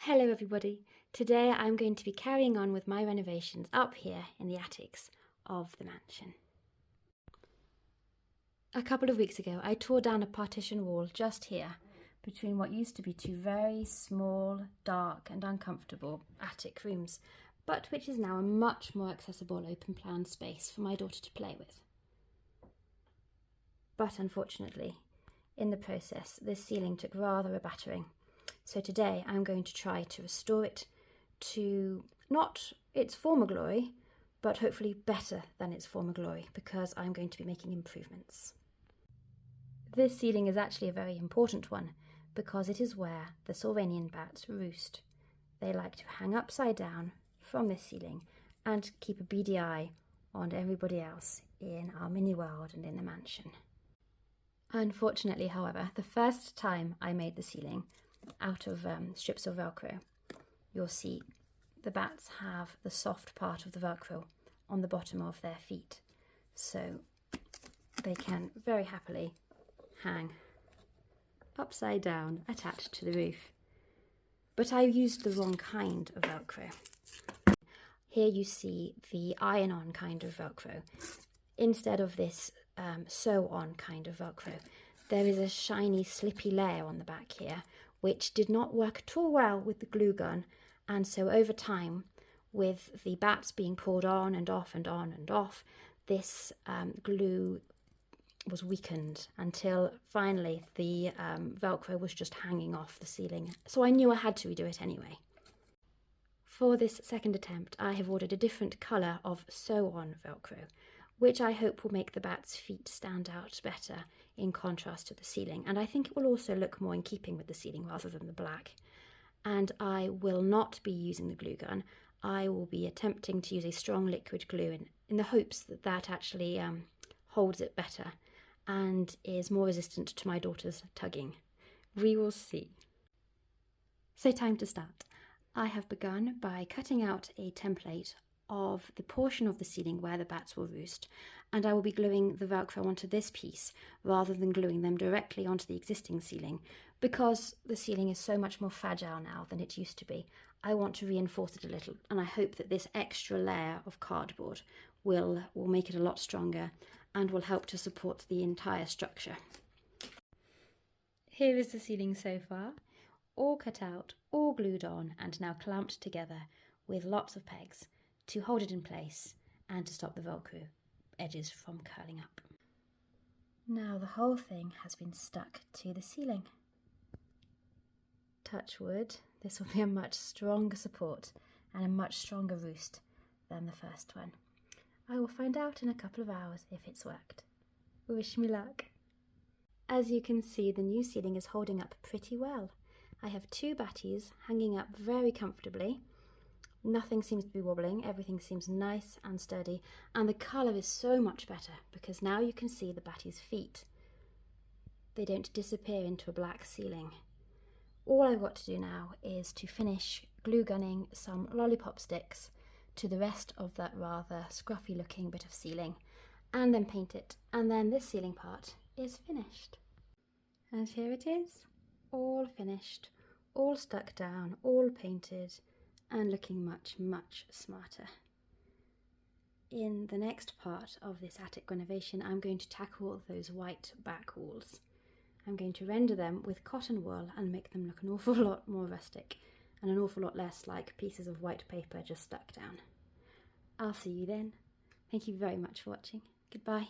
Hello everybody, today I'm going to be carrying on with my renovations up here in the attics of the mansion. A couple of weeks ago I tore down a partition wall just here between what used to be two very small, dark and uncomfortable attic rooms, but which is now a much more accessible open plan space for my daughter to play with. But unfortunately, in the process, this ceiling took rather a battering. So today I'm going to try to restore it to not its former glory, but hopefully better than its former glory, because I'm going to be making improvements. This ceiling is actually a very important one because it is where the Sylvanian bats roost. They like to hang upside down from this ceiling and keep a beady eye on everybody else in our mini world and in the mansion. Unfortunately, however, the first time I made the ceiling out of strips of Velcro, you'll see the bats have the soft part of the Velcro on the bottom of their feet, so they can very happily hang upside down attached to the roof. But I used the wrong kind of Velcro. Here you see the iron-on kind of Velcro. Instead of this sew-on kind of Velcro, there is a shiny slippy layer on the back here which did not work at all well with the glue gun, and so over time, with the bats being pulled on and off and on and off, this glue was weakened until finally the Velcro was just hanging off the ceiling. So I knew I had to redo it anyway. For this second attempt, I have ordered a different colour of sew-on Velcro, which I hope will make the bat's feet stand out better in contrast to the ceiling, and I think it will also look more in keeping with the ceiling rather than the black. And I will not be using the glue gun. I will be attempting to use a strong liquid glue in the hopes that that actually holds it better and is more resistant to my daughter's tugging. We will see. So time to start. I have begun by cutting out a template of the portion of the ceiling where the bats will roost, and I will be gluing the Velcro onto this piece rather than gluing them directly onto the existing ceiling, because the ceiling is so much more fragile now than it used to be. I want to reinforce it a little, and I hope that this extra layer of cardboard will make it a lot stronger and will help to support the entire structure. Here is the ceiling so far, all cut out, all glued on, and now clamped together with lots of pegs to hold it in place and to stop the Velcro edges from curling up. Now the whole thing has been stuck to the ceiling. Touch wood, this will be a much stronger support and a much stronger roost than the first one. I will find out in a couple of hours if it's worked. Wish me luck. As you can see, the new ceiling is holding up pretty well. I have two batties hanging up very comfortably. Nothing seems to be wobbling, everything seems nice and sturdy, and the colour is so much better because now you can see the batty's feet. They don't disappear into a black ceiling. All I've got to do now is to finish glue gunning some lollipop sticks to the rest of that rather scruffy looking bit of ceiling, and then paint it, and then this ceiling part is finished. And here it is, all finished, all stuck down, all painted, and looking much, much smarter. In the next part of this attic renovation, I'm going to tackle those white back walls. I'm going to render them with cotton wool and make them look an awful lot more rustic and an awful lot less like pieces of white paper just stuck down. I'll see you then. Thank you very much for watching. Goodbye.